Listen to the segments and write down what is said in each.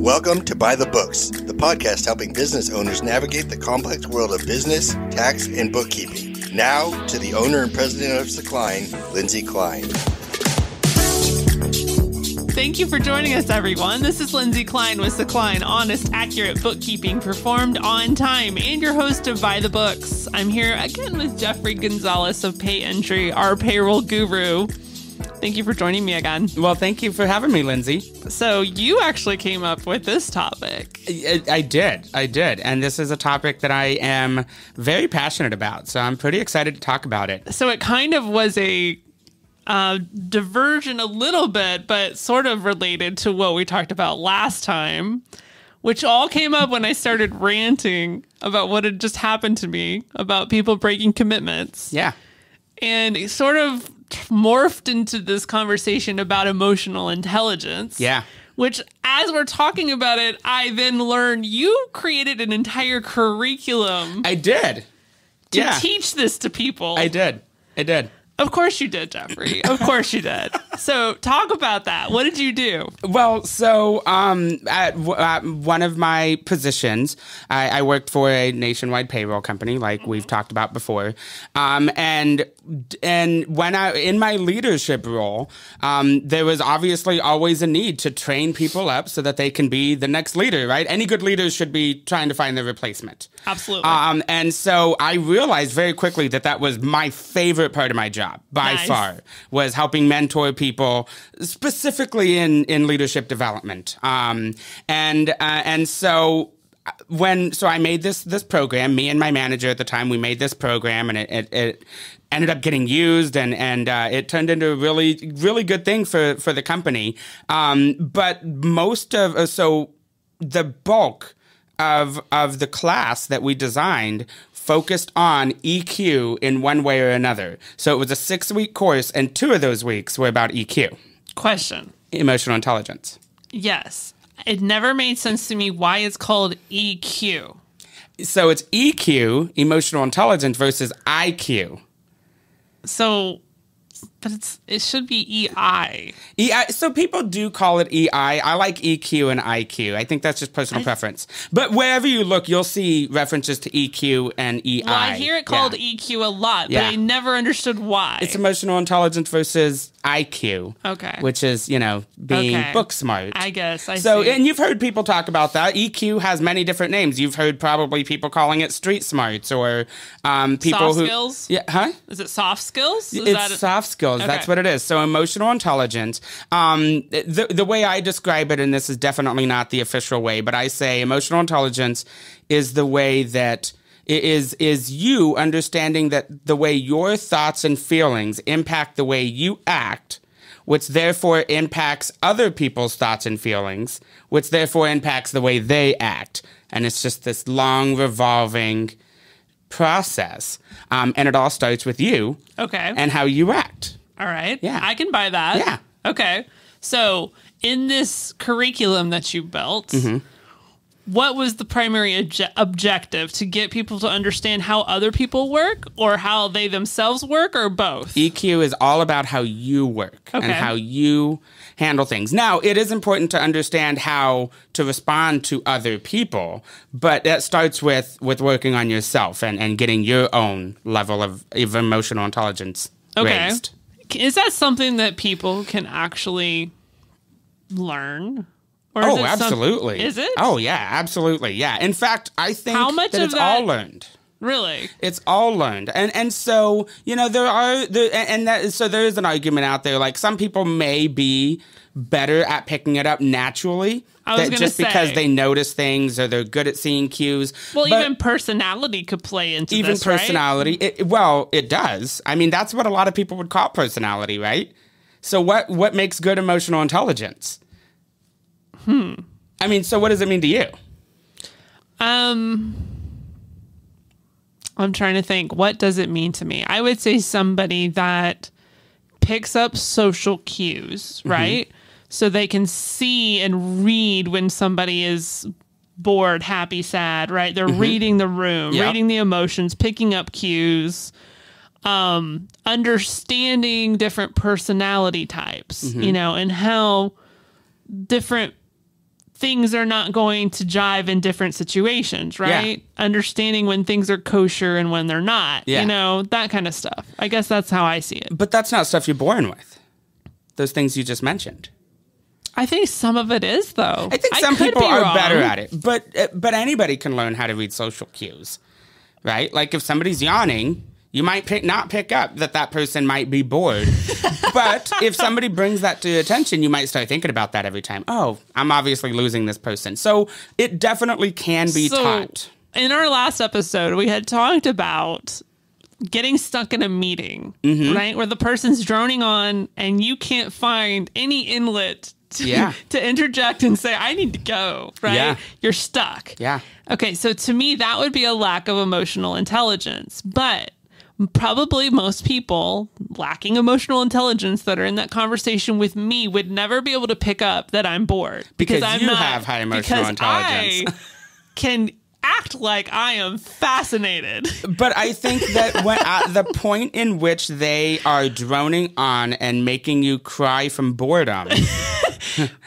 Welcome to By the Books, the podcast helping business owners navigate the complex world of business, tax, and bookkeeping. Now, to the owner and president of Sakline, Lindsay Kline. Thank you for joining us, everyone. This is Lindsay Kline with Sakline, honest, accurate bookkeeping performed on time, and your host of By the Books. I'm here again with Jeffrey Gonzales of Payentry, our payroll guru. Thank you for joining me again. Well, thank you for having me, Lindsay. So you actually came up with this topic. I did. And this is a topic that I am very passionate about. So I'm pretty excited to talk about it. So it kind of was a diversion a little bit, but sort of related to what we talked about last time, which all came up when I started ranting about what had just happened to me about people breaking commitments. Yeah. And it sort of morphed into this conversation about emotional intelligence. Yeah. Which, as we're talking about it, I then learned you created an entire curriculum. I did. To teach this to people. I did. Of course you did, Jeffrey. Of course you did. So talk about that. What did you do? Well, so at one of my positions, I worked for a nationwide payroll company, like we've talked about before. And when in my leadership role, there was obviously always a need to train people up so that they can be the next leader, right? Any good leader should be trying to find their replacement. Absolutely. And so I realized very quickly that was my favorite part of my job. By far, was helping mentor people, specifically in leadership development. And so I made this program. Me and my manager at the time, we made this program, and it ended up getting used, and it turned into a really, really good thing for the company. But the bulk of the class that we designed focused on EQ in one way or another. So it was a 6-week course, and 2 of those weeks were about EQ. Question. Emotional intelligence. Yes. It never made sense to me why it's called EQ. So it's EQ, emotional intelligence, versus IQ. So, but it should be EI. So people do call it EI. I like EQ and IQ. I think that's just personal preference. But wherever you look, you'll see references to EQ and EI. Well, I hear it called EQ a lot, but I never understood why. It's emotional intelligence versus IQ. Okay. Which is, being book smart. I guess. I see. And you've heard people talk about that. EQ has many different names. You've heard probably people calling it street smarts or people soft skills? Yeah, huh? Is it soft skills? Soft skills. Okay. That's what it is. So emotional intelligence. The way I describe it, and this is definitely not the official way, but I say emotional intelligence is the way that is you understanding that the way your thoughts and feelings impact the way you act, which therefore impacts other people's thoughts and feelings, which therefore impacts the way they act. And it's just this long revolving process. And it all starts with you. Okay. And how you act. All right. Yeah. I can buy that. Yeah. Okay. So in this curriculum that you built, what was the primary objective? To get people to understand how other people work or how they themselves work, or both? EQ is all about how you work and how you handle things. Now, it is important to understand how to respond to other people, but that starts with working on yourself and getting your own level of emotional intelligence raised. Is that something that people can actually learn? Or absolutely. Is it? Oh, yeah, absolutely. Yeah. In fact, I think that it's all learned. Really? It's all learned. And so, there is an argument out there. Like, some people may be better at picking it up naturally. Because they notice things or they're good at seeing cues. Well, even personality could play into this, right? Even personality. It does. I mean, that's what a lot of people would call personality, right? So what makes good emotional intelligence? I mean, so what does it mean to you? I'm trying to think. What does it mean to me? I would say somebody that picks up social cues, right? So they can see and read when somebody is bored, happy, sad, right? They're reading the room, reading the emotions, picking up cues, understanding different personality types, and how different things are not going to jive in different situations, right? Understanding when things are kosher and when they're not, that kind of stuff. I guess that's how I see it. But that's not stuff you're born with. Those things you just mentioned. I think some of it is, though. I think some people are better at it, but anybody can learn how to read social cues, right? Like if somebody's yawning, you might not pick up that person might be bored. But if somebody brings that to your attention, you might start thinking about that every time. Oh, I'm obviously losing this person. So it definitely can be taught. In our last episode, we had talked about getting stuck in a meeting, right? Where the person's droning on and you can't find any inlet to interject and say, I need to go, right? Yeah. You're stuck. Yeah. Okay, so to me, that would be a lack of emotional intelligence. But probably most people lacking emotional intelligence that are in that conversation with me would never be able to pick up that I'm bored. Because you have high emotional intelligence. I can act like I am fascinated. But I think that when at the point in which they are droning on and making you cry from boredom.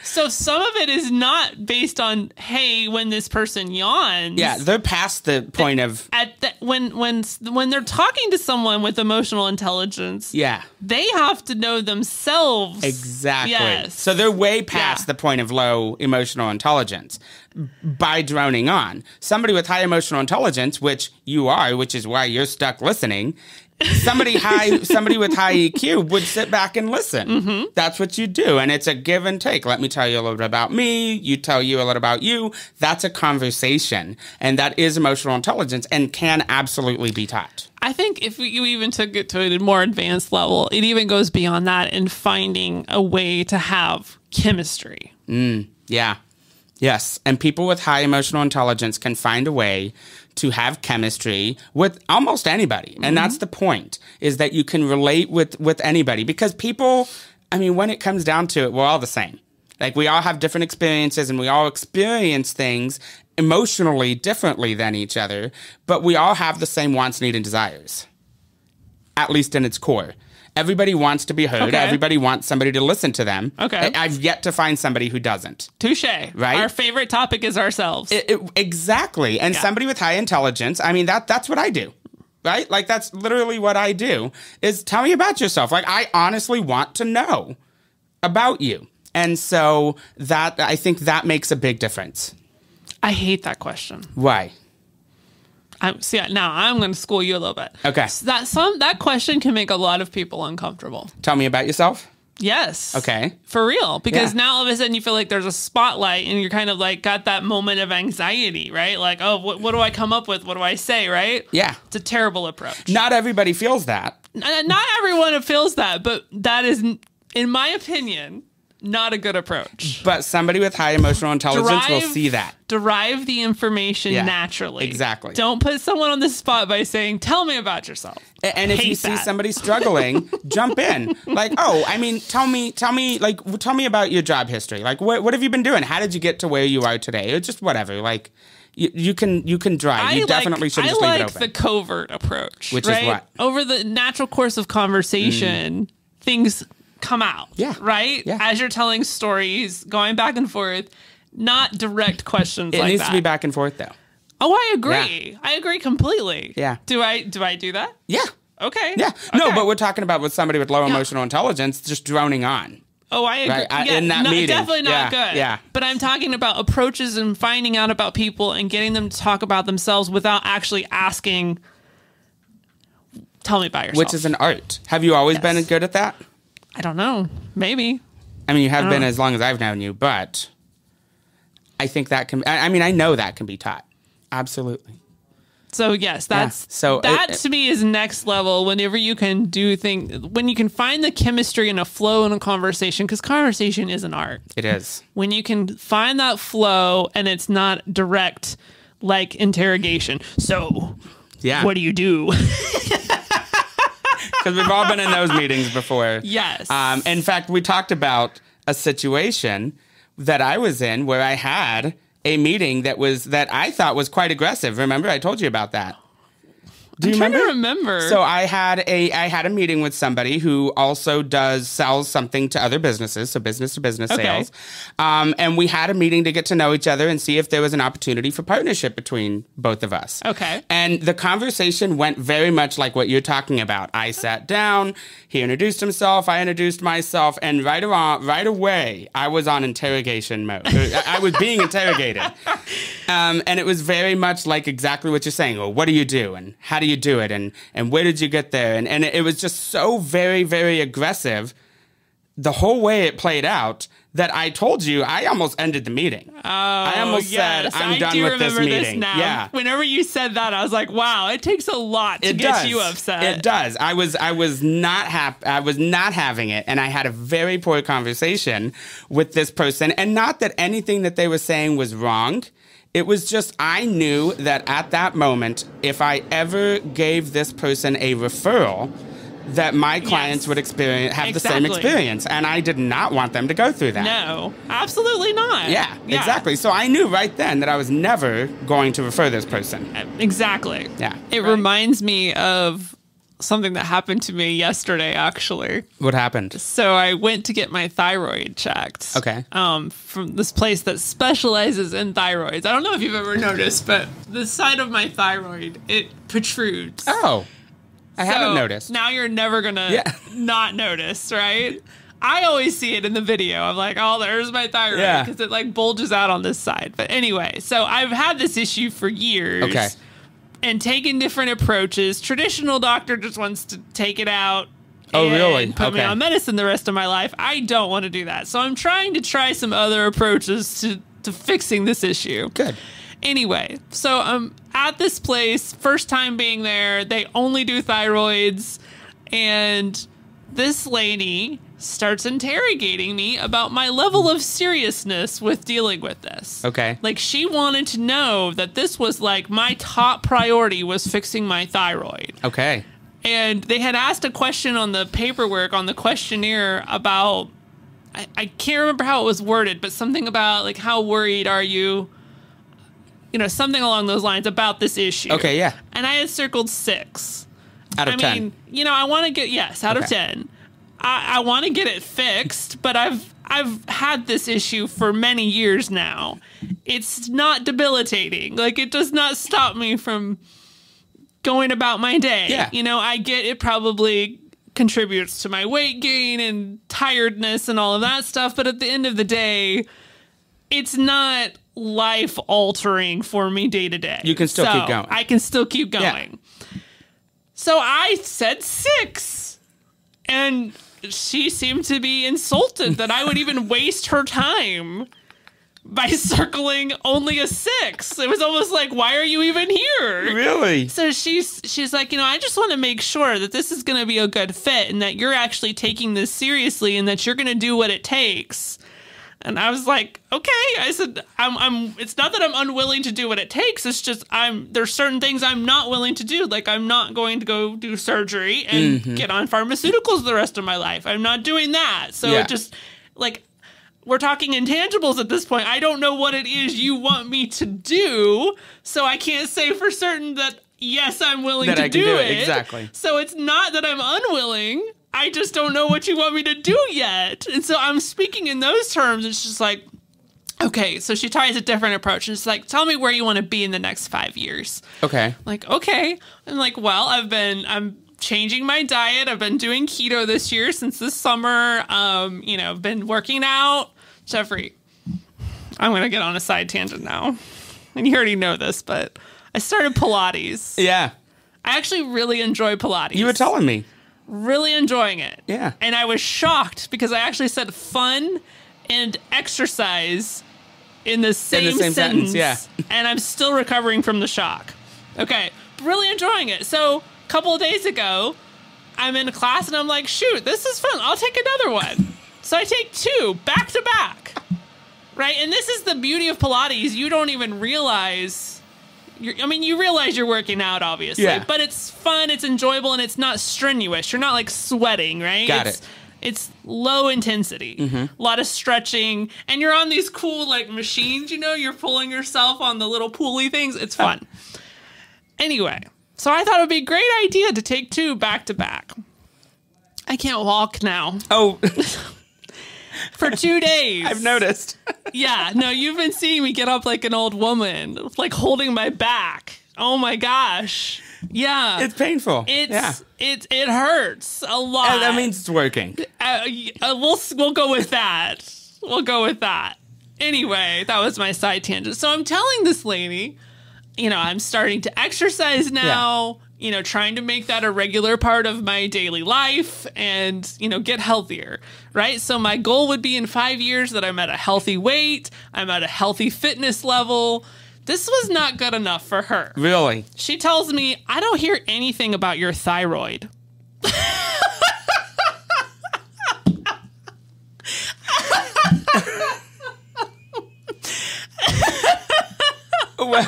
So some of it is not based on, hey, when this person yawns. Yeah, they're past the point of when they're talking to someone with emotional intelligence. Yeah, they have to know themselves. Exactly. Yes. So they're way past the point of low emotional intelligence by droning on. Somebody with high emotional intelligence, which you are, which is why you're stuck listening. Somebody with high EQ would sit back and listen. That's what you do. And it's a give and take. Let me tell you a little bit about me. You tell you a little about you. That's a conversation. And that is emotional intelligence and can absolutely be taught. I think if you even took it to a more advanced level, it even goes beyond that in finding a way to have chemistry. Yeah. Yes. And people with high emotional intelligence can find a way to have chemistry with almost anybody. And that's the point, is that you can relate with anybody. Because people, I mean, when it comes down to it, we're all the same. Like, we all have different experiences and we all experience things emotionally differently than each other. But we all have the same wants, needs, and desires, at least in its core. Everybody wants to be heard. Okay. Everybody wants somebody to listen to them. Okay. I've yet to find somebody who doesn't. Touché. Right? Our favorite topic is ourselves. Exactly. And somebody with high intelligence, I mean, that's what I do. Right? Like, that's literally what I do, is tell me about yourself. Like, I honestly want to know about you. And so I think that makes a big difference. I hate that question. Why? Now I'm going to school you a little bit. Okay. So that question can make a lot of people uncomfortable. Tell me about yourself. Yes. Okay. For real. Because now all of a sudden you feel like there's a spotlight and you're kind of like got that moment of anxiety, right? Like, oh, what do I come up with? What do I say, right? Yeah. It's a terrible approach. Not everybody feels that. Not everyone feels that, but that is, in my opinion, not a good approach. But somebody with high emotional intelligence will see that. Derive the information naturally. Exactly. Don't put someone on the spot by saying, tell me about yourself. And if you see somebody struggling, jump in. Like, oh, I mean, tell me about your job history. Like, what have you been doing? How did you get to where you are today? Or just whatever. Like, you can drive. You definitely should just leave it open. I like the covert approach. Which right? is what? Over the natural course of conversation, things come out. Yeah. Right? Yeah. As you're telling stories, going back and forth, not direct questions like that. It needs to be back and forth, though. Oh, I agree. Yeah. I agree completely. Yeah. Do I do that? Yeah. Okay. Yeah. Okay. No, but we're talking about with somebody with low emotional intelligence just droning on. Oh, I agree. Right? In that meeting. Definitely not good. Yeah. But I'm talking about approaches and finding out about people and getting them to talk about themselves without actually asking, tell me about yourself. Which is an art. Have you always been good at that? I don't know. Maybe. I mean, you have been as long as I've known you, but I think that can, I know that can be taught. Absolutely. So yes, to me is next level. Whenever you can do things, when you can find the chemistry and a flow in a conversation, because conversation is an art. It is. When you can find that flow and it's not direct, like interrogation. So, what do you do? Because we've all been in those meetings before. Yes. In fact, we talked about a situation that I was in where I had a meeting that I thought was quite aggressive. Remember, I told you about that. Do you trying remember? to remember. So I had a meeting with somebody who also sells something to other businesses, so business to business sales. And we had a meeting to get to know each other and see if there was an opportunity for partnership between both of us. Okay. And the conversation went very much like what you're talking about. I sat down, he introduced himself, I introduced myself, and right away, I was on interrogation mode. I was being interrogated. And it was very much like exactly what you're saying. Well, what do you do? And how do you do it? And where did you get there? And it was just so very, very aggressive the whole way it played out that I told you I almost ended the meeting. Oh, I almost said, I'm done with this meeting. This now. Yeah. Whenever you said that, I was like, wow, it takes a lot to get you upset. It does. I was not happy. I was not having it. And I had a very poor conversation with this person. And not that anything that they were saying was wrong. It was just, I knew that at that moment, if I ever gave this person a referral, that my clients would have the same experience. And I did not want them to go through that. No, absolutely not. Yeah, exactly. So I knew right then that I was never going to refer this person. Exactly. Yeah. It reminds me of something that happened to me yesterday, actually. What happened? So I went to get my thyroid checked. Okay. From this place that specializes in thyroids. I don't know if you've ever noticed, but the side of my thyroid, it protrudes. Oh, I haven't noticed. Now you're never going to not notice, right? I always see it in the video. I'm like, oh, there's my thyroid. Because it like bulges out on this side. But anyway, so I've had this issue for years. Okay. And taken different approaches. Traditional doctor just wants to take it out. Oh, really? Put me on medicine the rest of my life. I don't want to do that. So I'm trying to try some other approaches to fixing this issue. Good. Anyway, so I'm at this place, first time being there. They only do thyroids. And this lady starts interrogating me about my level of seriousness with dealing with this. Okay. Like, she wanted to know that this was like my top priority was fixing my thyroid. Okay. And they had asked a question on the paperwork, on the questionnaire about, I can't remember how it was worded, but something about like, how worried are you? You know, something along those lines about this issue. Okay, yeah. And I had circled 6. Out of 10. I mean, you know, I want to get, out of 10. I want to get it fixed, but I've had this issue for many years now. It's not debilitating. Like, it does not stop me from going about my day. Yeah. You know, I get it probably contributes to my weight gain and tiredness and all of that stuff, but at the end of the day, it's not life altering for me day to day. You can still keep going. I can still keep going. Yeah. So I said 6. And she seemed to be insulted that I would even waste her time by circling only a 6. It was almost like, why are you even here? Really? So she's like, you know, I just want to make sure that this is going to be a good fit and that you're actually taking this seriously and that you're going to do what it takes. And I was like, okay. I said, I'm. It's not that I'm unwilling to do what it takes. It's just there's certain things I'm not willing to do. Like, I'm not going to go do surgery and get on pharmaceuticals the rest of my life. I'm not doing that. So it just, like, we're talking intangibles at this point. I don't know what it is you want me to do. So I can't say for certain that, yes, I'm willing to do it. Exactly. So it's not that I'm unwilling. I just don't know what you want me to do yet. And so I'm speaking in those terms. It's just like, okay, so she tries a different approach. And it's like, tell me where you want to be in the next 5 years. Okay. Like, okay. I'm like, well, I'm changing my diet. I've been doing keto this year since this summer. You know, I've been working out. Jeffrey, I'm going to get on a side tangent now. And you already know this, but I started Pilates. Yeah. I actually really enjoy Pilates. You were telling me. Really enjoying it. Yeah. And I was shocked because I actually said fun and exercise in the same sentence. Yeah. And I'm still recovering from the shock. Okay. Really enjoying it. So a couple of days ago, I'm in a class and I'm like, shoot, this is fun. I'll take another one. So I take 2 back to back. Right? And this is the beauty of Pilates. You don't even realize... you realize you're working out, obviously, but it's fun, it's enjoyable, and it's not strenuous. You're not, like, sweating, right? Got it. It's low intensity, a lot of stretching, and you're on these cool, like, machines, you know? You're pulling yourself on the little pulley things. It's fun. Anyway, So I thought it would be a great idea to take 2 back to back. I can't walk now. Oh. For 2 days. I've noticed. Yeah, no, you've been seeing me get up like an old woman, like holding my back. Oh my gosh. Yeah. It's painful. It hurts a lot. That means it's working. We'll go with that. We'll go with that. Anyway, that was my side tangent. So I'm telling this lady, I'm starting to exercise now, trying to make that a regular part of my daily life and, get healthier, right? So my goal would be in 5 years that I'm at a healthy weight, I'm at a healthy fitness level. This was not good enough for her. Really? She tells me, I don't hear anything about your thyroid. Well, I'm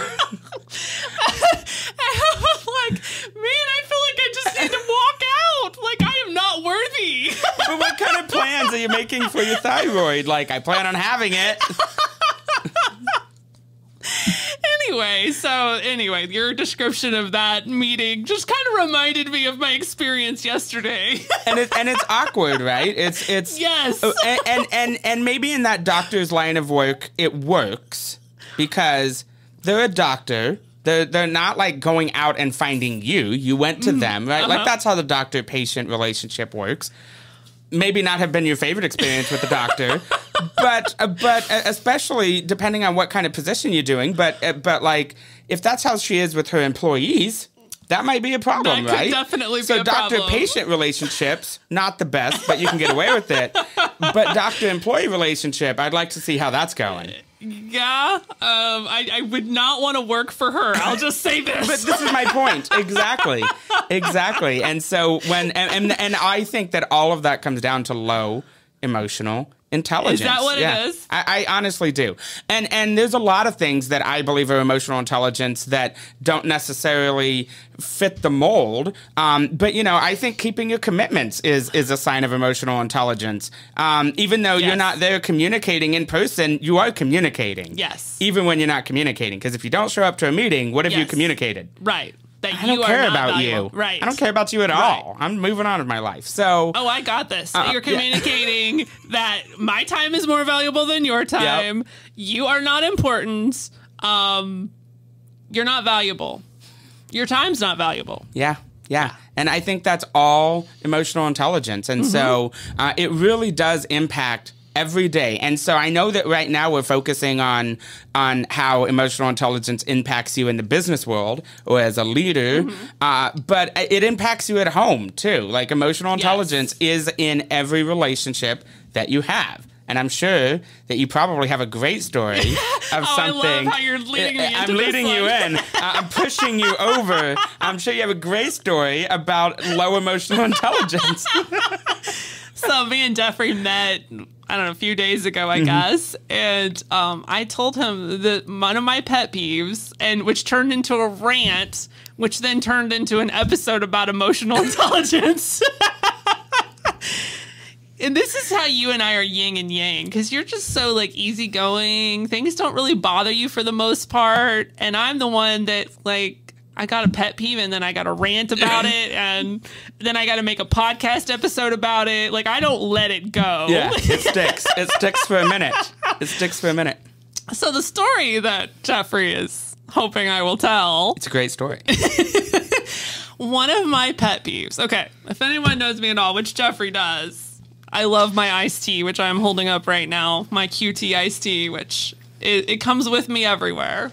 like, man, I feel like I just need to walk out. Like, I am not worthy. but what kind of plans are you making for your thyroid? Like, I plan on having it. Anyway, your description of that meeting just kind of reminded me of my experience yesterday. and it's awkward, right? It's yes. And maybe in that doctor's line of work it works because they're a doctor. They're not like going out and finding you. You went to them, right? Like that's how the doctor-patient relationship works. Maybe not have been your favorite experience with the doctor, but especially depending on what kind of position you're doing. But like if that's how she is with her employees, that might be a problem, that right? Could definitely be so a problem. doctor-patient relationships, not the best, but you can get away with it. But doctor-employee relationship, I'd like to see how that's going. Yeah, I would not want to work for her. I'll just say this. But this is my point. Exactly. And so and I think that all of that comes down to low emotional intelligence. Is that what it is? I honestly do. And there's a lot of things that I believe are emotional intelligence that don't necessarily fit the mold. But, I think keeping your commitments is a sign of emotional intelligence. Even though you're not there communicating in person, you are communicating. Yes. Even when you're not communicating. Because if you don't show up to a meeting, what have you communicated? Right. That I don't care about you. Right. I don't care about you at all. I'm moving on with my life. So. Oh, I got this. You're communicating that my time is more valuable than your time. Yep. You are not important. You're not valuable. Your time's not valuable. Yeah. And I think that's all emotional intelligence. And so it really does impact every day. And so I know that right now we're focusing on how emotional intelligence impacts you in the business world or as a leader, but it impacts you at home too. Like emotional intelligence is in every relationship that you have. And I'm sure that you probably have a great story of something. I love how you're leading me into I'm leading you in. I'm pushing you over. I'm sure you have a great story about low emotional intelligence. So me and Jeffrey met, I don't know, a few days ago, I guess. And I told him that one of my pet peeves, and which turned into a rant, which then turned into an episode about emotional intelligence. And this is how you and I are yin and yang, because you're just so like easygoing. Things don't really bother you for the most part. And I'm the one that like, I got a pet peeve and then I got to rant about it. And then I got to make a podcast episode about it. Like, I don't let it go. Yeah, it sticks. It sticks for a minute. So the story that Jeffrey is hoping I will tell. It's a great story. One of my pet peeves. Okay, if anyone knows me at all, which Jeffrey does, I love my iced tea, which I'm holding up right now. My QT iced tea, which it comes with me everywhere.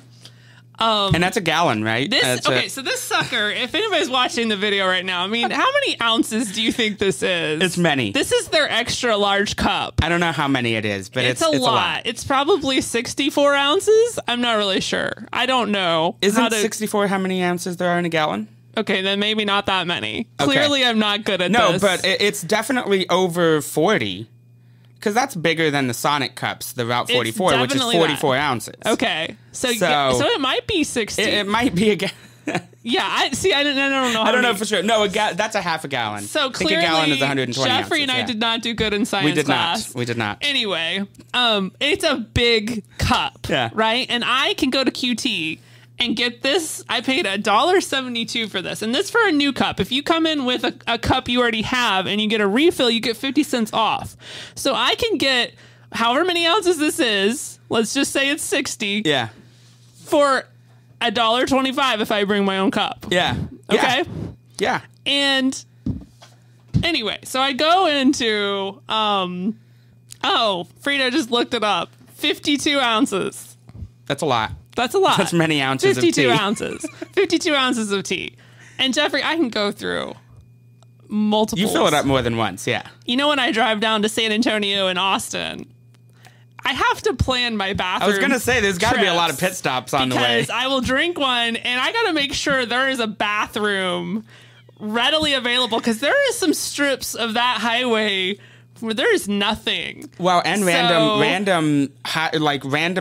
And that's a gallon, right? So this sucker, if anybody's watching the video right now, I mean, how many ounces do you think this is? It's many. This is their extra large cup. I don't know how many it is, but it's a lot. It's probably 64 ounces. I'm not really sure. I don't know. Isn't 64 how many ounces there are in a gallon? Okay, then maybe not that many. Okay. Clearly, I'm not good at this. No, but it's definitely over 40. Because that's bigger than the Sonic cups, the Route 44, which is 44 ounces. Okay. So it might be 60. It might be a gallon. Yeah, I don't know. I don't know for sure. No, that's a half a gallon. So clearly, I think a gallon is 120 Jeffrey ounces, and I did not do good in science class. We did not. Anyway, it's a big cup, right? And I can go to QT And get this, I paid $1.72 for this. And this for a new cup. If you come in with a cup you already have and you get a refill, you get 50 cents off. So I can get however many ounces this is. Let's just say it's 60. Yeah. For $1.25 if I bring my own cup. Yeah. Okay? Yeah. And anyway, so I go into, Frida just looked it up. 52 ounces. That's a lot. That's a lot. That's many ounces of tea. 52 ounces. 52 ounces of tea. And Jeffrey, I can go through multiple. You fill it up more than once, yeah. You know, when I drive down to San Antonio and Austin, I have to plan my bathroom. I was going to say, there's got to be a lot of pit stops on the way. Because I will drink one, and I got to make sure there is a bathroom readily available, because there is some strips of that highway where there is nothing. Well, and random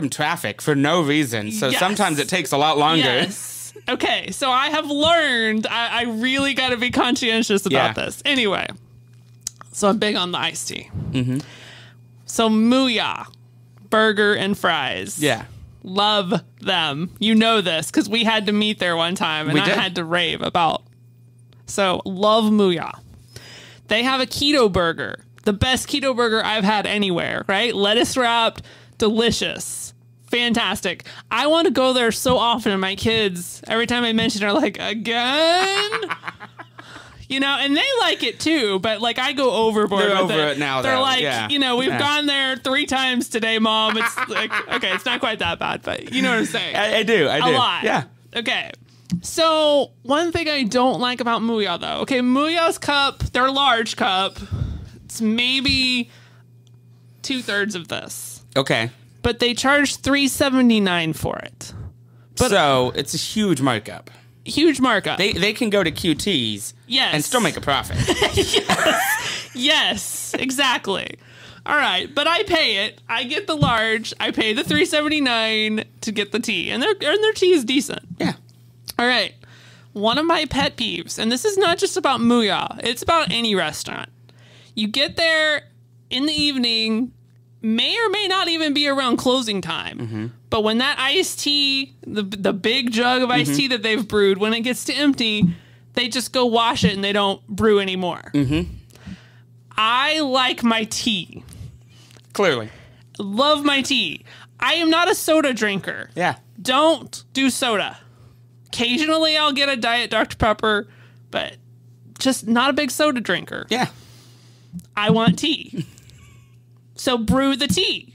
traffic for no reason. So yes. Sometimes it takes a lot longer. Yes. Okay, so I have learned I really got to be conscientious about this. Anyway, so I'm big on the iced tea. Mm-hmm. So Mooyah burger and fries. Yeah. Love them. You know this because we had to meet there one time and I had to rave about. So love Mooyah. They have a keto burger. The best keto burger I've had anywhere, right? Lettuce wrapped, delicious, fantastic. I want to go there so often, and my kids, every time I mention it, are like, again? You know, and they like it too, but like I go overboard They're with over it. it now, They're though. like, Yeah. you know, we've gone there 3 times today, Mom. It's like, okay, it's not quite that bad, but you know what I'm saying. I do. A lot. Yeah. Okay. So one thing I don't like about Mooyah, though. Okay, Mooyah's cup, their large cup, it's maybe 2/3 of this. Okay. But they charge $3.79 for it. But so it's a huge markup. Huge markup. They can go to QT's and still make a profit. Yes, exactly. All right, but I pay it. I get the large. I pay the $3.79 to get the tea, and their tea is decent. Yeah. All right. One of my pet peeves, and this is not just about Mooyah, it's about any restaurant. You get there in the evening, may or may not even be around closing time. Mm-hmm. But when that iced tea, the big jug of iced tea that they've brewed, when it gets to empty, they just go wash it and they don't brew anymore. Mm-hmm. I like my tea. Clearly. Love my tea. I am not a soda drinker. Yeah. Don't do soda. Occasionally I'll get a Diet Dr. Pepper, but just not a big soda drinker. Yeah. I want tea. So brew the tea.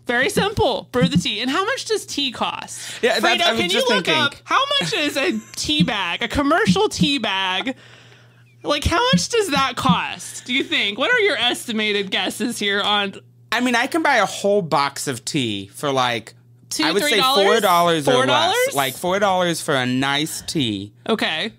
Very simple. Brew the tea. And how much does tea cost? Yeah, Fredo, I was can you just look thinking. up how much is a tea bag, a commercial tea bag? Like, how much does that cost, do you think? What are your estimated guesses here on... I mean, I can buy a whole box of tea for like... I would say $4 $4 or $4? less. Like $4 for a nice tea. Okay.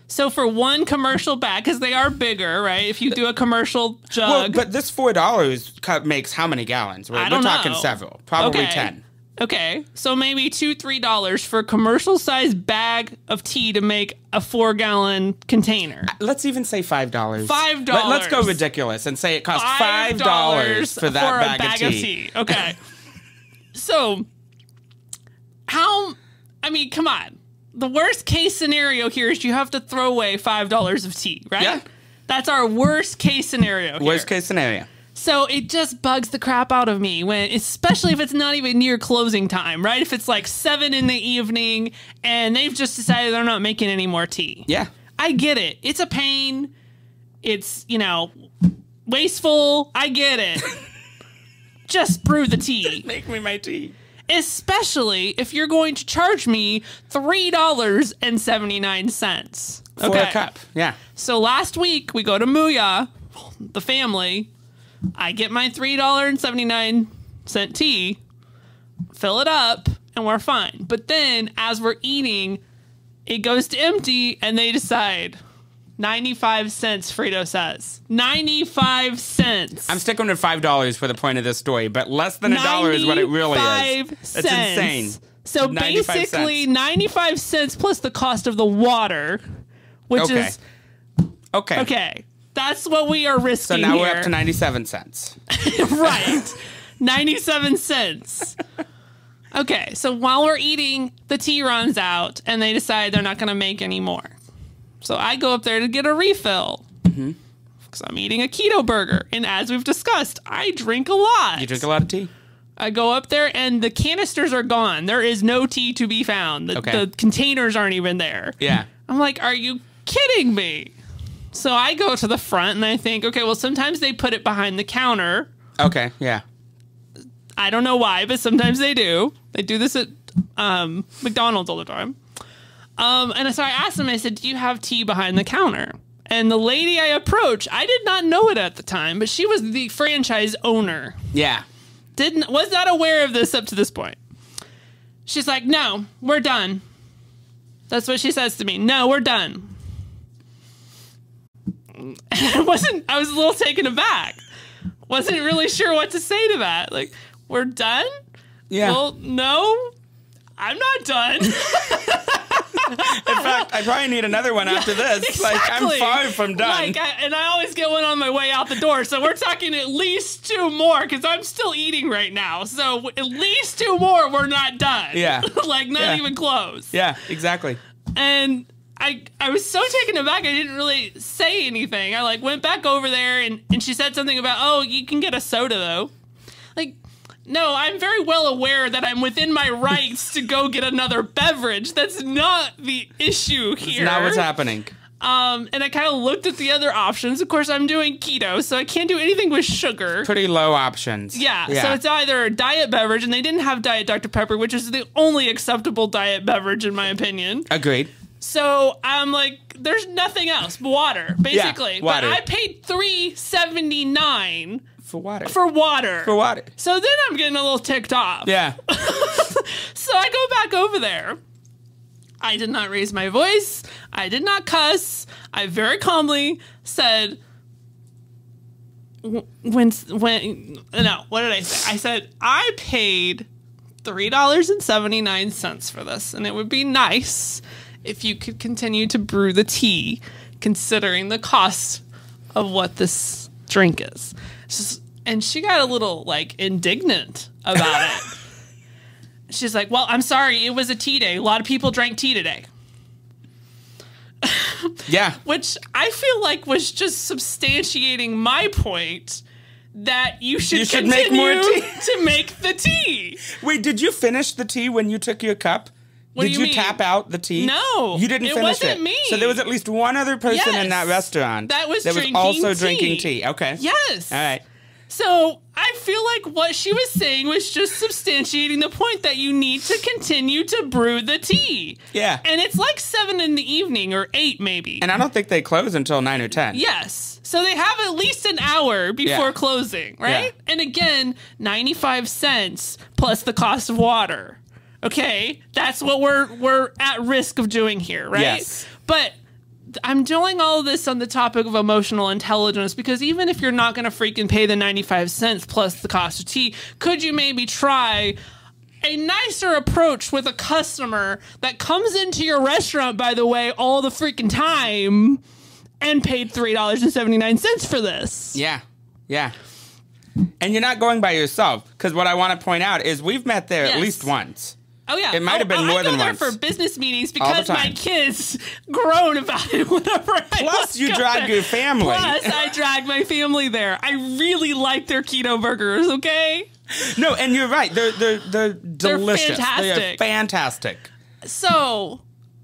So for one commercial bag, because they are bigger, right? If you do a commercial jug... Well, but this $4 cup makes how many gallons? We're talking several. Probably 10. Okay. So maybe $2, $3 for a commercial-sized bag of tea to make a 4-gallon container. Let's even say $5. $5. Let's go ridiculous and say it costs $5 for that bag of tea. Okay. So, I mean, come on. The worst case scenario here is you have to throw away $5 of tea, right? Yeah. That's our worst case scenario here. Worst case scenario. So it just bugs the crap out of me when, especially if it's not even near closing time, right? If it's like 7 in the evening and they've just decided they're not making any more tea. Yeah. I get it. It's a pain. It's, wasteful. I get it. Just brew the tea. Make me my tea. Especially if you're going to charge me $3.79. For a cup. Yeah. So last week we go to Mooyah, the family. I get my $3.79 tea, fill it up, and we're fine. But then as we're eating, it goes to empty and they decide 95 cents, Frito says. 95 cents. I'm sticking with $5 for the point of this story, but less than $1 is what it really is. It's insane. So basically 95 cents plus the cost of the water, which is... Okay. Okay. That's what we are risking. So now here. we're up to 97 cents. Right. 97 cents. Okay, so while we're eating, the tea runs out, and they decide they're not going to make any more. So I go up there to get a refill. Because I'm eating a keto burger. And as we've discussed, I drink a lot. You drink a lot of tea? I go up there, and the canisters are gone. There is no tea to be found. The containers aren't even there. Yeah. I'm like, are you kidding me? So I go to the front, and I think, okay, well, sometimes they put it behind the counter. Okay, yeah. I don't know why, but sometimes they do. They do this at McDonald's all the time. And so I asked them, I said, do you have tea behind the counter? And the lady I approached, I did not know it at the time, but she was the franchise owner. Yeah. Was not aware of this up to this point. She's like, no, we're done. That's what she says to me. No, we're done. I was a little taken aback. Wasn't really sure what to say to that. Like, we're done? Yeah. Well, no, I'm not done. In fact, I probably need another one after this. Exactly. Like, I'm far from done. And I always get one on my way out the door. So we're talking at least 2 more because I'm still eating right now. So at least 2 more, we're not done. Yeah. Like, not even close. Yeah, exactly. And I was so taken aback, I didn't really say anything. I, like, went back over there, and she said something about, oh, you can get a soda, though. Like, no, I'm very well aware that I'm within my rights to go get another beverage. That's not the issue here. That's not what's happening. And I kind of looked at the other options. Of course, I'm doing keto, so I can't do anything with sugar. Pretty low options. Yeah, so it's either a diet beverage, and they didn't have Diet Dr. Pepper, which is the only acceptable diet beverage, in my opinion. Agreed. So I'm like, there's nothing else but water, basically. Yeah, water. But I paid $3.79 for water. For water. For water. So then I'm getting a little ticked off. Yeah. So I go back over there. I did not raise my voice. I did not cuss. I very calmly said, no, what did I say? I said, I paid $3.79 for this, and it would be nice if you could continue to brew the tea, considering the cost of what this drink is. And she got a little, like, indignant about it. She's like, well, I'm sorry, it was a tea day. A lot of people drank tea today. Yeah. Which I feel like was just substantiating my point that you should continue make more tea. to make the tea. Wait, did you finish the tea when you took your cup? What did do you mean? Tap out the tea? No. You didn't finish it? It wasn't me. So there was at least one other person in that restaurant that was also drinking tea. Okay. Yes. All right. So I feel like what she was saying was just substantiating the point that you need to continue to brew the tea. Yeah. And it's like 7 in the evening or 8 maybe. And I don't think they close until 9 or 10. Yes. So they have at least an hour before closing, right? Yeah. And again, 95 cents plus the cost of water. Okay? That's what we're at risk of doing here, right? Yes. But I'm doing all of this on the topic of emotional intelligence because even if you're not going to freaking pay the 95 cents plus the cost of tea, could you maybe try a nicer approach with a customer that comes into your restaurant, by the way, all the freaking time and paid $3.79 for this? Yeah. Yeah. And you're not going by yourself, because what I want to point out is we've met there at least once. Oh, yeah. It might have been more than once. I go there for business meetings because my kids groan about it whenever I Plus, you drag your family. Plus, I drag my family there. I really like their keto burgers, okay? No, and you're right. They're delicious. Fantastic. They're fantastic. So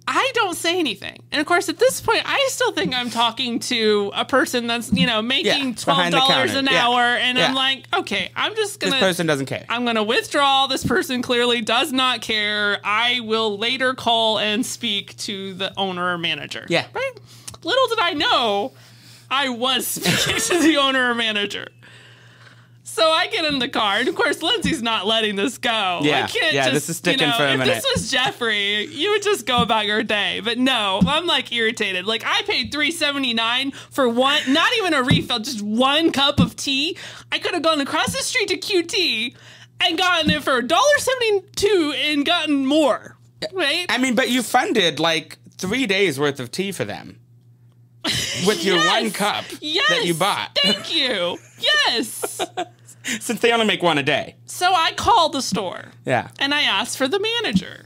I don't say anything. And of course, at this point, I still think I'm talking to a person that's, making $12 an hour. And I'm like, okay, I'm just going to... This person doesn't care. I'm going to withdraw. This person clearly does not care. I will later call and speak to the owner or manager. Yeah. Right? Little did I know I was speaking to the owner or manager. So I get in the car, and of course, Lindsay's not letting this go. Yeah, I can't just, this is sticking for a minute. If this was Jeffrey, you would just go about your day. But no, I'm like irritated. Like I paid $3.79 for one, not even a refill, just one cup of tea. I could have gone across the street to QT and gotten it for $1.72 and gotten more. Right? I mean, but you funded like 3 days worth of tea for them. With your one cup that you bought. Thank you. Yes. Since they only make one a day. So I called the store. Yeah. And I asked for the manager.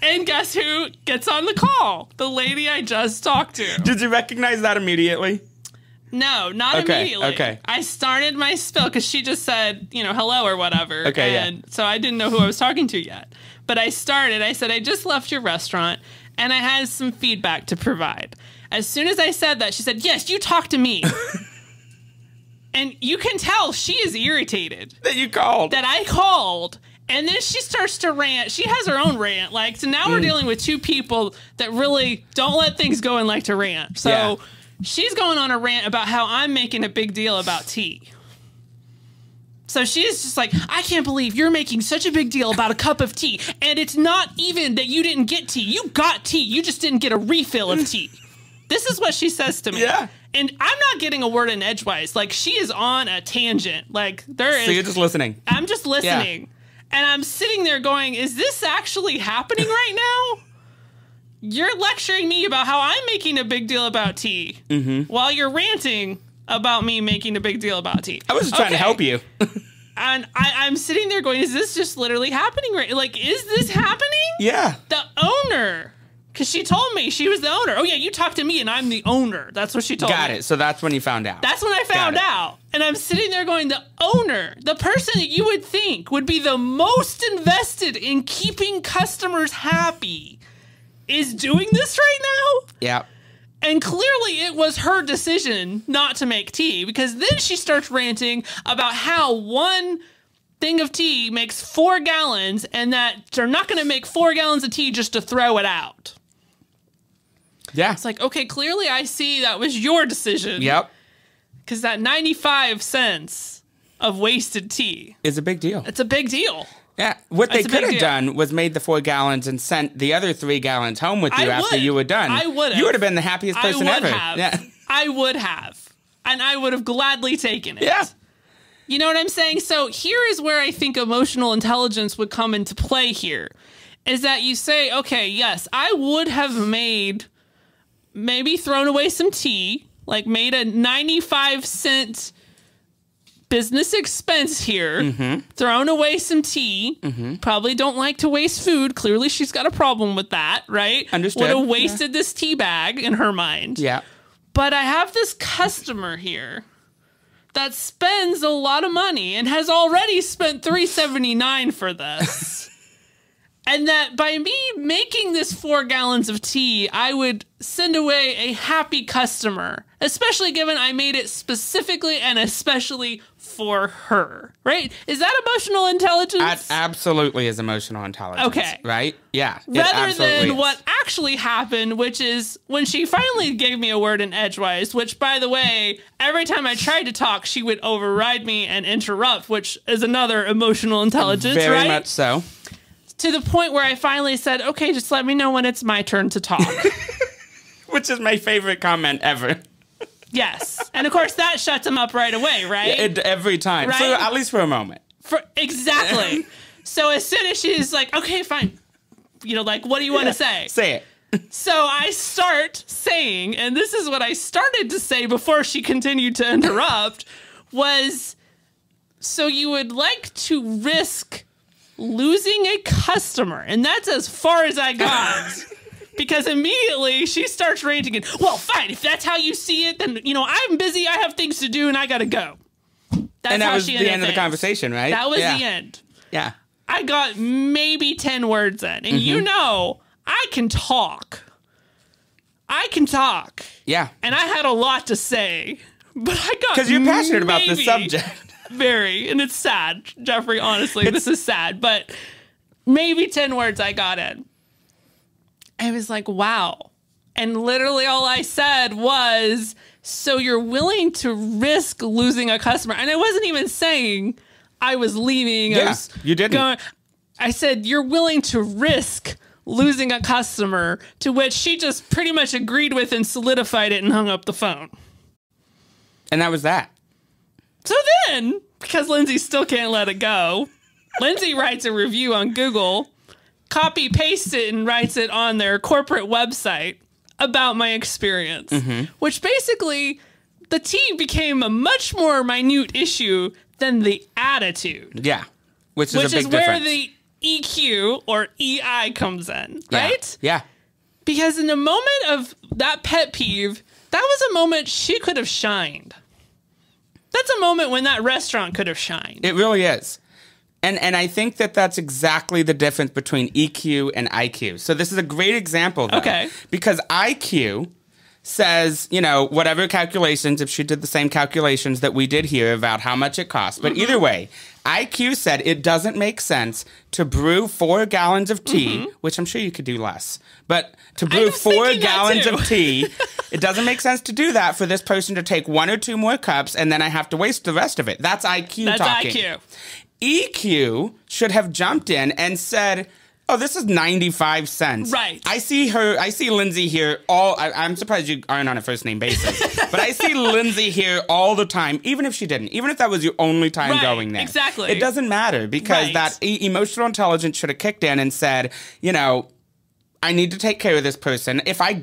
And guess who gets on the call? The lady I just talked to. Did you recognize that immediately? No, not immediately. Okay. I started my spill because she just said, hello or whatever. Okay, and so I didn't know who I was talking to yet. But I said, I just left your restaurant and I had some feedback to provide. As soon as I said that, she said, yes, you talk to me. And you can tell she is irritated. That you called. That I called. And then she starts to rant. She has her own rant. So now we're dealing with two people that really don't let things go and like to rant. So she's going on a rant about how I'm making a big deal about tea. So she's just like, I can't believe you're making such a big deal about a cup of tea. And it's not even that you didn't get tea. You got tea. You just didn't get a refill of tea. This is what she says to me. Yeah. And I'm not getting a word in edgewise. She is on a tangent. So you're just listening. I'm just listening. Yeah. And I'm sitting there going, is this actually happening right now? You're lecturing me about how I'm making a big deal about tea while you're ranting about me making a big deal about tea. I was just trying to help you. And I'm sitting there going, is this just literally happening? Is this happening? Yeah. The owner. Because she told me she was the owner. Oh, yeah, you talked to me and I'm the owner. That's what she told me. Got it. So that's when you found out. That's when I found out. And I'm sitting there going, the owner, the person that you would think would be the most invested in keeping customers happy is doing this right now? Yeah. And clearly it was her decision not to make tea, because then she starts ranting about how one thing of tea makes 4 gallons and that they're not going to make 4 gallons of tea just to throw it out. Yeah. It's okay, clearly I see that was your decision. Yep. Because that 95 cents of wasted tea is a big deal. It's a big deal. Yeah. What they could have done was made the 4 gallons and sent the other 3 gallons home with you after you were done. I would have. You would have been the happiest person ever. Yeah. I would have. And I would have gladly taken it. Yeah. You know what I'm saying? So here is where I think emotional intelligence would come into play here. Is that you say, okay, yes, I would have maybe thrown away some tea, made a 95-cent business expense here, thrown away some tea, probably don't like to waste food. Clearly she's got a problem with that, right? Understood. Would have wasted this tea bag in her mind. Yeah. But I have this customer here that spends a lot of money and has already spent $3.79 for this. And that by me making this 4 gallons of tea, I would send away a happy customer, especially given I made it specifically and especially for her, right? Is that emotional intelligence? That absolutely is emotional intelligence. Okay. Right? Yeah. Rather than what actually happened, which is when she finally gave me a word in edgewise, which, by the way, every time I tried to talk, she would override me and interrupt, which is another emotional intelligence, right? Very much so. To the point where I finally said, okay, just let me know when it's my turn to talk. Which is my favorite comment ever. Yes. And of course that shuts him up right away, right? Every time. Right? At least for a moment. Exactly. So as soon as she's like, okay, fine. What do you want to say? Say it. So I start saying, and this is what I started to say before she continued to interrupt, was, so you would like to risk losing a customer, and that's as far as I got. Because immediately she starts ranting and, well, fine, if that's how you see it, then, I'm busy, I have things to do, and I gotta go. And that was the end of the conversation, right? That was the end. Yeah. I got maybe 10 words in, and I can talk. Yeah. And I had a lot to say, but I got because you're passionate about the subject. Very, and it's sad, Jeffrey, honestly, this is sad, but maybe 10 words I got in. I was like, wow. And literally all I said was, so you're willing to risk losing a customer. And I wasn't even saying I was leaving. Yeah, you didn't. I said, you're willing to risk losing a customer, to which she just pretty much agreed with and solidified it and hung up the phone. And that was that. So then, because Lindsay still can't let it go, Lindsay writes a review on Google, copy pastes it and writes it on their corporate website about my experience, which basically the tea became a much more minute issue than the attitude. Yeah. Which is a big difference. Which is where the EQ or EI comes in, right? Yeah. Because in the moment of that pet peeve, that was a moment she could have shined. That's a moment when that restaurant could have shined. It really is. And I think that that's exactly the difference between EQ and IQ. So this is a great example, though. Okay. Because IQ says, you know, whatever calculations, if she did the same calculations that we did here about how much it costs. But either way, IQ said it doesn't make sense to brew 4 gallons of tea, which I'm sure you could do less. But to brew 4 gallons of tea, it doesn't make sense to do that for this person to take 1 or 2 more cups, and then I have to waste the rest of it. That's IQ talking. That's IQ. EQ should have jumped in and said, oh, this is 95 cents. Right. I see Lindsay here I'm surprised you aren't on a first name basis, but I see Lindsay here all the time, even if she didn't, even if that was your only time going there. Exactly. It doesn't matter because that emotional intelligence should have kicked in and said, you know, I need to take care of this person. If I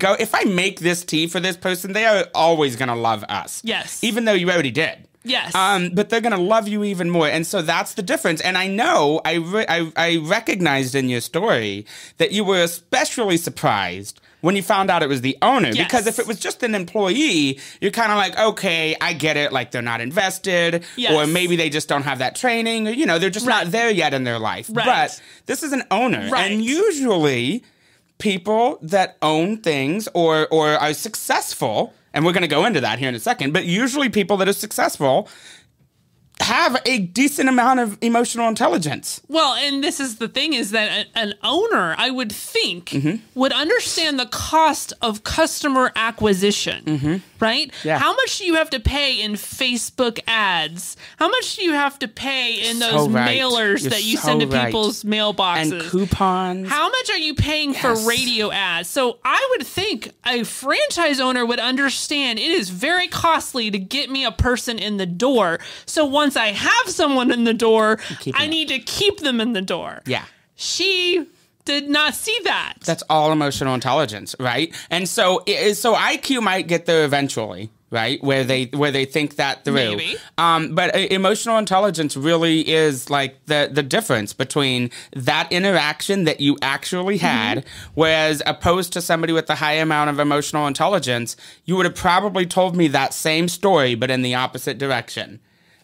make this tea for this person, they are always going to love us. Yes. Even though you already did. Yes. But they're going to love you even more. And so that's the difference. And I know I recognized in your story that you were especially surprised when you found out it was the owner. Yes. Because if it was just an employee, you're kind of like, okay, I get it. Like they're not invested or maybe they just don't have that training or, you know, they're just not there yet in their life. Right. But this is an owner. Right. And usually people that own things or are successful, and we're going to go into that here in a second, but usually people that are successful have a decent amount of emotional intelligence. Well, and this is the thing is that an owner, I would think, would understand the cost of customer acquisition, right? Yeah. How much do you have to pay in Facebook ads? How much do you have to pay in those mailers that you send to people's mailboxes? And coupons. How much are you paying for radio ads? So I would think a franchise owner would understand it is very costly to get me a person in the door. So once I have someone in the door, I need to keep them in the door. Yeah. She did not see that. That's all emotional intelligence, right? And so IQ might get there eventually, right? Where they think that through. Maybe. But emotional intelligence really is like the difference between that interaction that you actually had, whereas opposed to somebody with a high amount of emotional intelligence, you would have probably told me that same story, but in the opposite direction.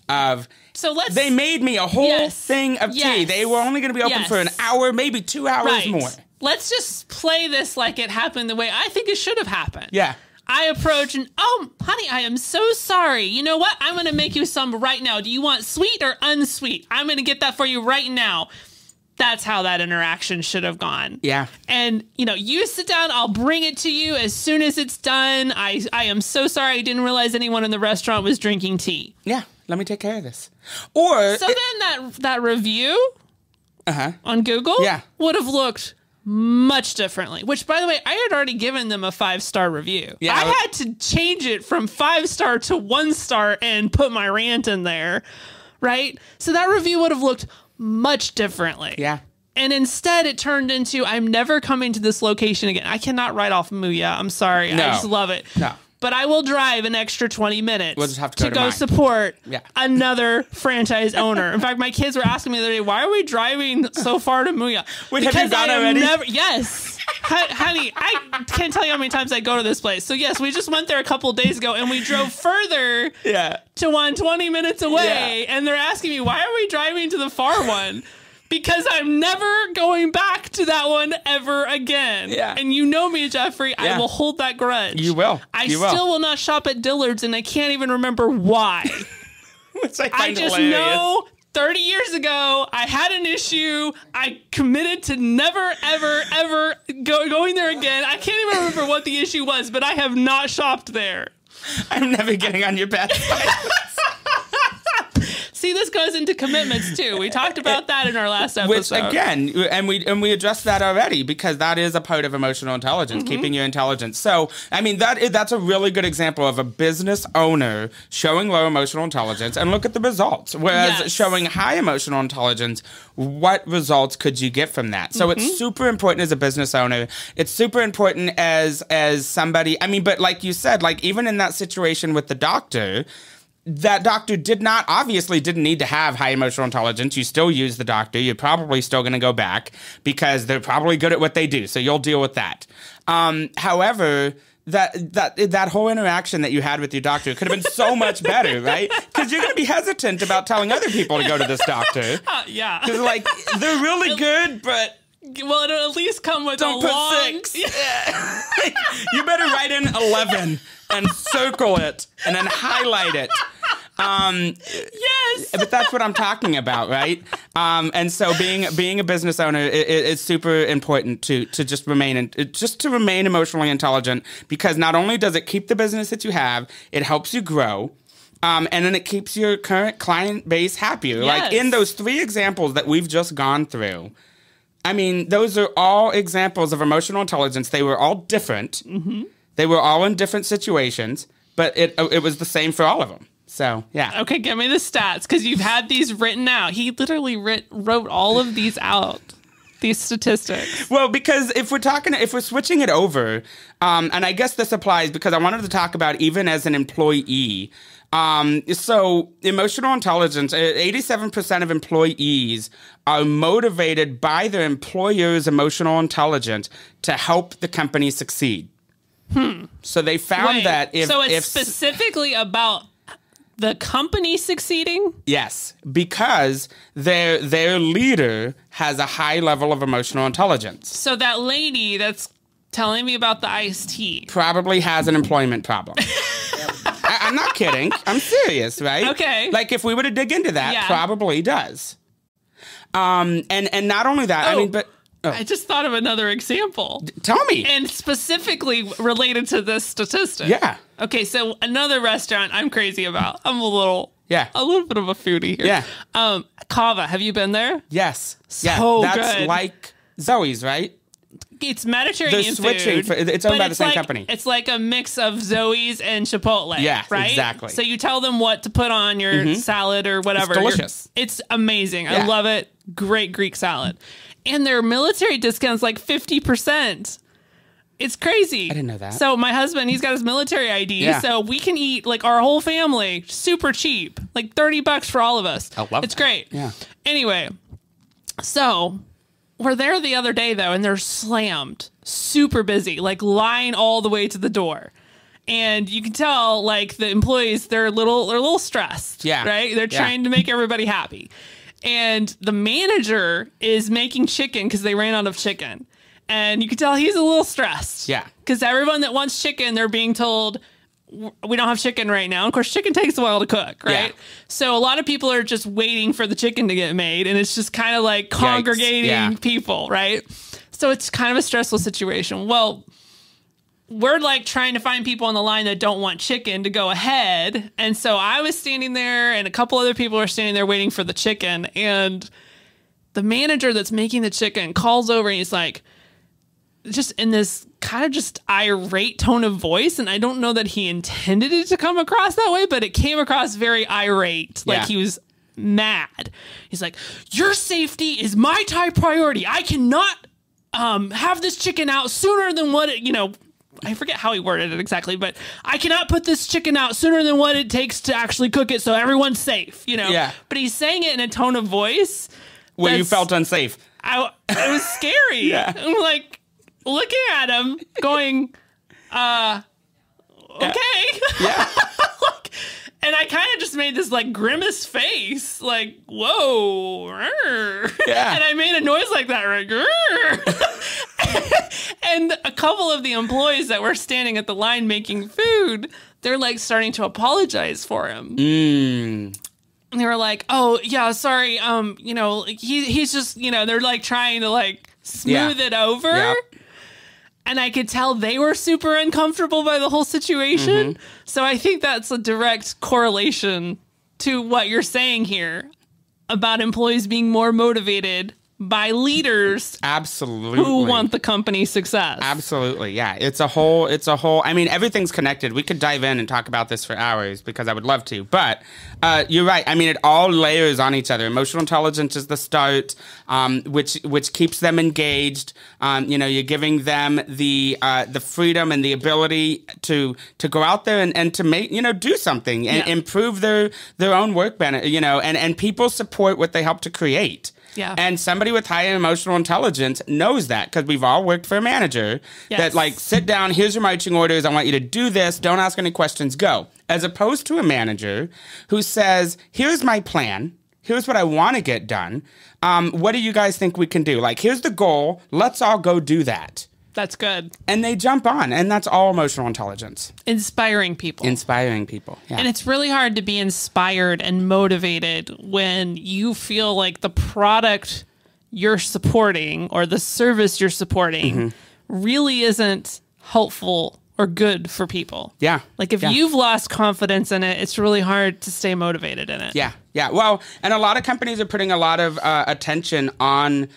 They made me a whole thing of tea. They were only going to be open for an hour, maybe 2 hours more. Let's just play this like it happened the way I think it should have happened. Yeah. I approach and, oh, honey, I am so sorry. You know what? I'm going to make you some right now. Do you want sweet or unsweet? I'm going to get that for you right now. That's how that interaction should have gone. Yeah. And, you know, you sit down, I'll bring it to you as soon as it's done. I am so sorry. I didn't realize anyone in the restaurant was drinking tea. Yeah. Let me take care of this. Or so then that review on Google would have looked much differently. Which, by the way, I had already given them a 5-star review. Yeah, I had to change it from 5-star to 1-star and put my rant in there, right? So that review would have looked much differently. Yeah. And instead, it turned into, I'm never coming to this location again. I cannot write off Muya. I'm sorry. No. I just love it. No. But I will drive an extra 20 minutes we'll just have to go support another franchise owner. In fact, my kids were asking me the other day, why are we driving so far to Muya? Wait, have you gone already? Yes. Honey, I can't tell you how many times I go to this place. So, yes, we just went there a couple of days ago, and we drove further to one 20 minutes away. And they're asking me, why are we driving to the far one? Because I'm never going back to that one ever again. Yeah. And you know me, Jeffrey. I will hold that grudge. You will. I still will not shop at Dillard's, and I can't even remember why. Which I find I just hilarious. know 30 years ago, I had an issue. I committed to never, ever, ever going there again. I can't even remember what the issue was, but I have not shopped there. I'm never getting on your bad side. See, this goes into commitments too. We talked about that in our last episode. Which again, and we addressed that already because that is a part of emotional intelligence, keeping your intelligence. So, I mean, that's a really good example of a business owner showing low emotional intelligence, and look at the results. Whereas showing high emotional intelligence, what results could you get from that? So it's super important as a business owner. It's super important as somebody. I mean, but like you said, like even in that situation with the doctor, that doctor obviously didn't need to have high emotional intelligence. You still use the doctor. You're probably still going to go back because they're probably good at what they do. So you'll deal with that. However, that whole interaction that you had with your doctor could have been so much better, right? Because you're going to be hesitant about telling other people to go to this doctor. Yeah. Because like, they're really good, but... Well, it'll at least come with don't a put long... 6. You better write in 11 and circle it and then highlight it. Yes. But that's what I'm talking about, right? And so being a business owner is super important to just remain emotionally intelligent, because not only does it keep the business that you have, it helps you grow. And then it keeps your current client base happier. Yes. Like in those 3 examples that we've just gone through, I mean, those are all examples of emotional intelligence. They were all different. Mm-hmm. They were all in different situations, but it was the same for all of them. So, yeah. Okay, give me the stats, because you've had these written out. He literally wrote all of these out, these statistics. Well, because if we're switching it over, and I guess this applies because I wanted to talk about even as an employee. So emotional intelligence, 87% of employees are motivated by their employer's emotional intelligence to help the company succeed. So they found that it's specifically about the company succeeding? Yes, because their leader has a high level of emotional intelligence. So that lady that's telling me about the iced tea probably has an employment problem. I'm not kidding. I'm serious, right? Okay. Like if we were to dig into that, probably does. And not only that, I mean, but I just thought of another example. Tell me. And specifically related to this statistic. Yeah. Okay, so another restaurant I'm crazy about. I'm a little bit of a foodie here. Yeah. Kava, have you been there? Yes. So that's good. like Zoe's, right? It's Mediterranean They're switching. food. It's owned by the same company. It's like a mix of Zoe's and Chipotle. Yeah, right? exactly. So you tell them what to put on your salad or whatever. It's delicious. It's amazing. Yeah. I love it. Great Greek salad. And their military discounts like 50%. It's crazy. I didn't know that. So my husband, he's got his military ID, so we can eat like our whole family super cheap, like $30 for all of us. I love It's that. great. Yeah. Anyway, so we're there the other day though, and they're slammed, super busy, like line all the way to the door. And you can tell, like the employees, they're a little stressed. Yeah. Right? They're trying to make everybody happy. And the manager is making chicken because they ran out of chicken. And you can tell he's a little stressed. Yeah. Because everyone that wants chicken, they're being told, we don't have chicken right now. And of course, chicken takes a while to cook, right? Yeah. So a lot of people are just waiting for the chicken to get made. And it's just kind of like congregating people, right? So it's kind of a stressful situation. Well, we're like trying to find people on the line that don't want chicken to go ahead. And so I was standing there and a couple other people are standing there waiting for the chicken. And the manager that's making the chicken calls over and he's like, just in this kind of just irate tone of voice. And I don't know that he intended it to come across that way, but it came across very irate. Like he was mad. He's like, your safety is my top priority. I cannot have this chicken out sooner than what it, I forget how he worded it exactly, but I cannot put this chicken out sooner than what it takes to actually cook it so everyone's safe, Yeah. But he's saying it in a tone of voice where you felt unsafe. It was scary. Yeah. I'm like looking at him going, okay. Yeah. And I kind of just made this like grimace face, like, whoa. Yeah. And I made a noise like that, right? And a couple of the employees that were standing at the line making food, they're like starting to apologize for him. And they were like, oh, yeah, sorry. He's just, they're like trying to like smooth it over. Yeah. And I could tell they were super uncomfortable by the whole situation. So I think that's a direct correlation to what you're saying here about employees being more motivated by leaders absolutely who want the company's success. Absolutely. Yeah. It's a whole, I mean, everything's connected. We could dive in and talk about this for hours because I would love to, but you're right. I mean, it all layers on each other. Emotional intelligence is the start, which keeps them engaged. You're giving them the freedom and the ability to go out there and to make, do something and improve their own work benefit, and people support what they help to create. Yeah. And somebody with high emotional intelligence knows that because we've all worked for a manager that like, sit down, here's your marching orders. I want you to do this. Don't ask any questions. Go. As opposed to a manager who says, here's my plan. Here's what I want to get done. What do you guys think we can do? Like, here's the goal. Let's all go do that. That's good. And they jump on, and that's all emotional intelligence. Inspiring people. Yeah. And it's really hard to be inspired and motivated when you feel like the product you're supporting or the service you're supporting really isn't helpful or good for people. Yeah. Like if you've lost confidence in it, it's really hard to stay motivated in it. Yeah. Yeah. Well, and a lot of companies are putting a lot of attention on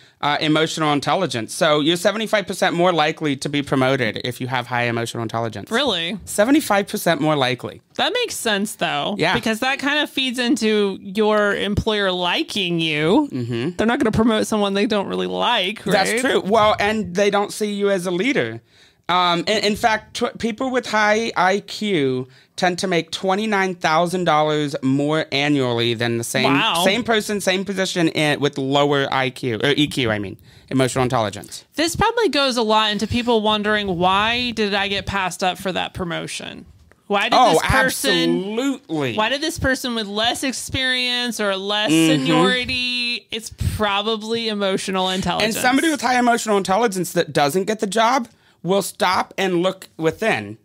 emotional intelligence. So you're 75% more likely to be promoted if you have high emotional intelligence. Really? 75% more likely. That makes sense, though. Yeah. Because that kind of feeds into your employer liking you. They're not going to promote someone they don't really like, right? That's true. Well, and they don't see you as a leader. In fact, people with high IQ tend to make $29,000 more annually than the same person, same position with lower IQ or EQ. I mean, emotional intelligence. This probably goes a lot into people wondering, why did I get passed up for that promotion? Why did this person? Absolutely. Why did this person with less experience or less seniority? It's probably emotional intelligence. And somebody with high emotional intelligence that doesn't get the job will stop and look within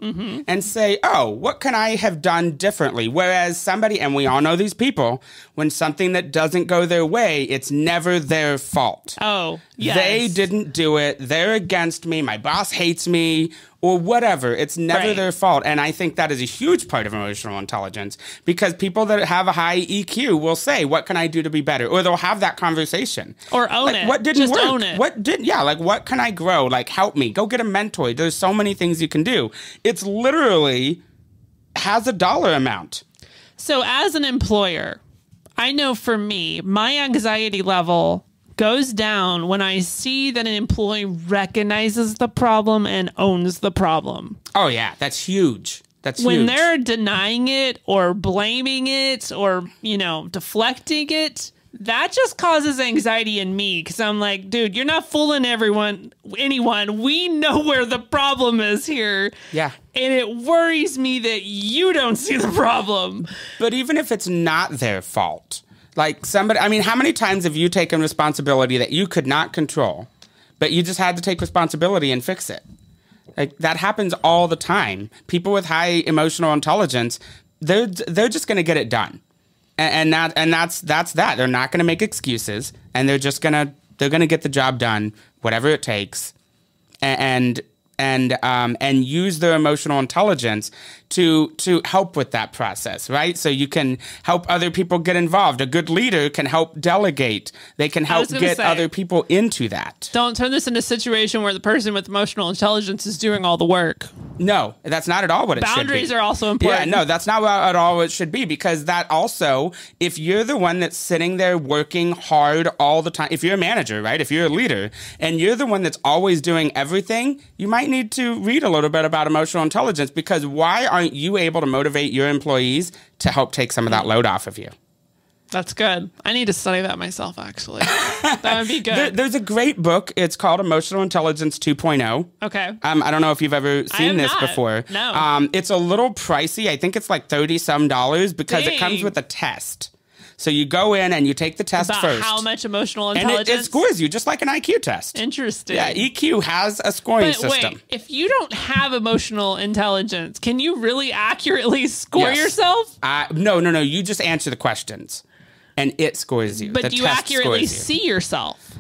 and say, oh, what can I have done differently? Whereas somebody, and we all know these people, when something that doesn't go their way, it's never their fault. Oh, yes. They didn't do it. They're against me. My boss hates me. Or whatever. It's never their fault. And I think that is a huge part of emotional intelligence because people that have a high EQ will say, what can I do to be better? Or they'll have that conversation. Or own it. What didn't work? Own it. What can I grow? Like, help me. Go get a mentor. There's so many things you can do. It's literally has a dollar amount. So as an employer, I know for me, my anxiety level goes down when I see that an employee recognizes the problem and owns the problem. Oh, yeah. That's huge. That's when huge. they're denying it or blaming it or, deflecting it, that just causes anxiety in me because I'm like, dude, you're not fooling anyone. We know where the problem is here. Yeah. And it worries me that you don't see the problem. But even if it's not their fault, like somebody, I mean, how many times have you taken responsibility that you could not control, but you just had to take responsibility and fix it? Like that happens all the time. People with high emotional intelligence, they're just going to get it done. And that's that. They're not going to make excuses and they're going to get the job done, whatever it takes. And use their emotional intelligence to help with that process, right? So you can help other people get involved. A good leader can help delegate. They can help get other people into that. Don't turn this into a situation where the person with emotional intelligence is doing all the work. No, that's not at all what it should be. Boundaries are also important. Yeah, no, that's not at all what it should be because that also, if you're the one that's sitting there working hard all the time, if you're a manager, right? If you're a leader and you're the one that's always doing everything, you might need to read a little bit about emotional intelligence because why aren't you able to motivate your employees to help take some of that load off of you? That's good. I need to study that myself, actually. That would be good. There's a great book. It's called Emotional Intelligence 2.0. Okay. I don't know if you've ever seen this before. No. It's a little pricey. I think it's like $30-some because it comes with a test. So you go in and you take the test About first. How much emotional intelligence? And it scores you just like an IQ test. Interesting. Yeah, EQ has a scoring system. Wait, if you don't have emotional intelligence, can you really accurately score yourself? No. You just answer the questions, and it scores you. But do you accurately see yourself?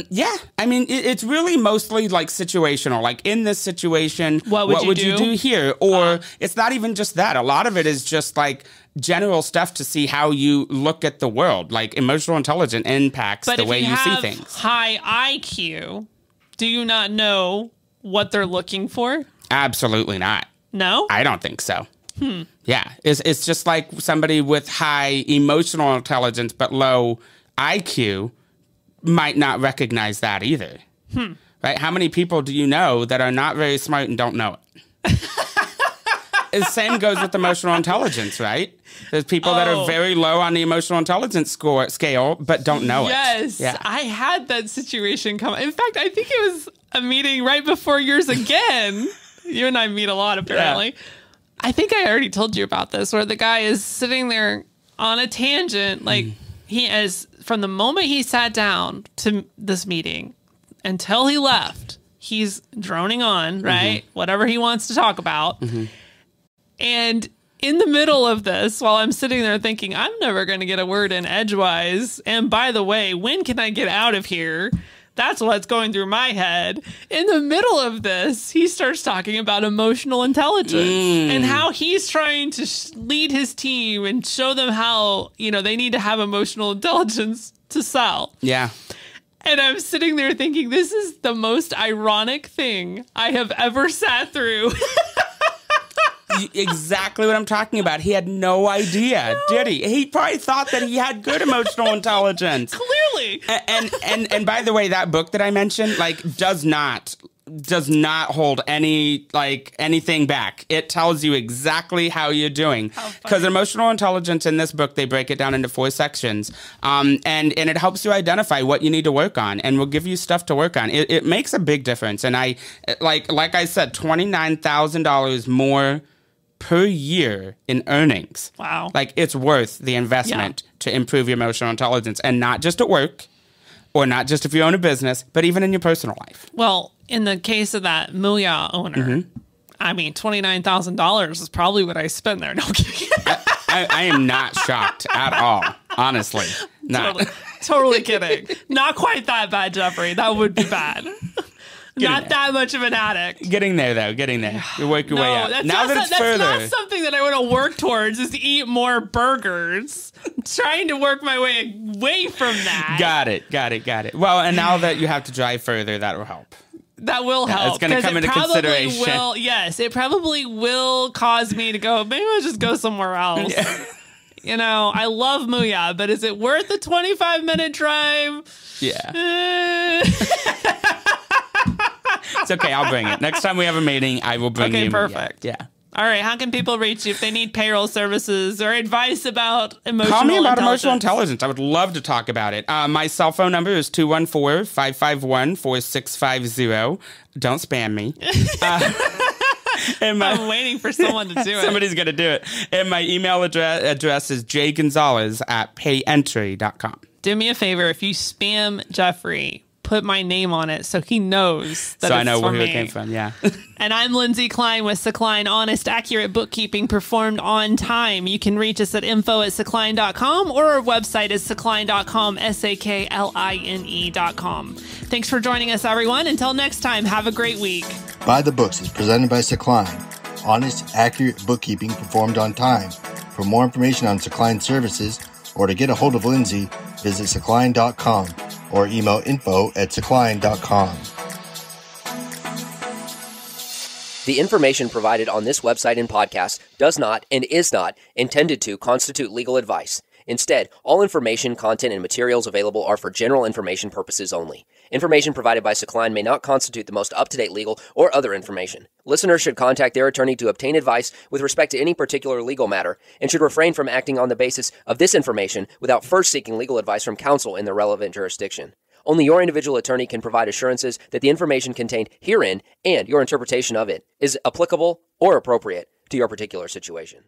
Yeah. I mean, it's really mostly like situational. Like in this situation, what would you do here? Or it's not even just that. A lot of it is just like general stuff to see how you look at the world. Like emotional intelligence impacts the way you see things. High IQ, do you not know what they're looking for? Absolutely not. No? I don't think so. Yeah. It's just like somebody with high emotional intelligence but low IQ might not recognize that either. Right? How many people do you know that are not very smart and don't know it? The same goes with emotional intelligence, right? There's people that are very low on the emotional intelligence scale, but don't know it. Yes. Yeah. I had that situation come. In fact, I think it was a meeting right before yours again. You and I meet a lot, apparently. Yeah. I think I already told you about this, where the guy is sitting there on a tangent. Like, he is, from the moment he sat down to this meeting until he left, he's droning on, right? Whatever he wants to talk about. And in the middle of this, while I'm sitting there thinking, I'm never going to get a word in edgewise. And by the way, when can I get out of here? That's what's going through my head. In the middle of this, he starts talking about emotional intelligence and how he's trying to lead his team and show them how, you know, they need to have emotional intelligence to sell. Yeah. And I'm sitting there thinking, this is the most ironic thing I have ever sat through. Exactly what I'm talking about. He had no idea, did he? He probably thought that he had good emotional intelligence. Clearly. And by the way, that book that I mentioned, like, does not hold anything back. It tells you exactly how you're doing. Because emotional intelligence in this book, they break it down into 4 sections. And it helps you identify what you need to work on, and will give you stuff to work on. It makes a big difference. And I like I said, $29,000 more per year in earnings. Wow. Like, it's worth the investment to improve your emotional intelligence, and not just at work, or not just if you own a business, but even in your personal life. Well, in the case of that Mooyah owner, I mean, $29,000 is probably what I spend there. No, I'm kidding. I am not shocked at all, honestly. Not. Totally kidding. Not quite that bad, Jeffrey. That would be bad. Not that much of an addict. Getting there, though. Getting there. You work your way up. That's not something that I want to work towards, is to eat more burgers. I'm trying to work my way away from that. Got it. Well, and now that you have to drive further, that will help. That will help. It's going to come into consideration. Yes, it probably will cause me to go, maybe I'll just go somewhere else. Yeah. You know, I love Mooyah, but is it worth a 25-minute drive? Yeah. It's okay. I'll bring it. Next time we have a meeting, I will bring you. Okay, perfect. Yeah. All right. How can people reach you if they need payroll services or advice about emotional intelligence? Call me about emotional intelligence. I would love to talk about it. My cell phone number is 214-551-4650. Don't spam me. I'm waiting for someone to do it. Somebody's going to do it. And my email address is jgonzales@payentry.com. Do me a favor. If you spam Jeffrey, put my name on it so he knows that so it's I know for where me. it came from. Yeah. And I'm Lindsay Kline with Sakline, honest, accurate bookkeeping performed on time. You can reach us at info@sakline.com, or our website is sakline.com, sakline.com. Thanks for joining us, everyone. Until next time, have a great week. By the Books is presented by Sakline, honest, accurate bookkeeping performed on time. For more information on Sakline services, or to get a hold of Lindsay, visit sakline.com or email info@sakline.com. The information provided on this website and podcast does not and is not intended to constitute legal advice. Instead, all information, content, and materials available are for general information purposes only. Information provided by Sakline may not constitute the most up-to-date legal or other information. Listeners should contact their attorney to obtain advice with respect to any particular legal matter, and should refrain from acting on the basis of this information without first seeking legal advice from counsel in the relevant jurisdiction. Only your individual attorney can provide assurances that the information contained herein and your interpretation of it is applicable or appropriate to your particular situation.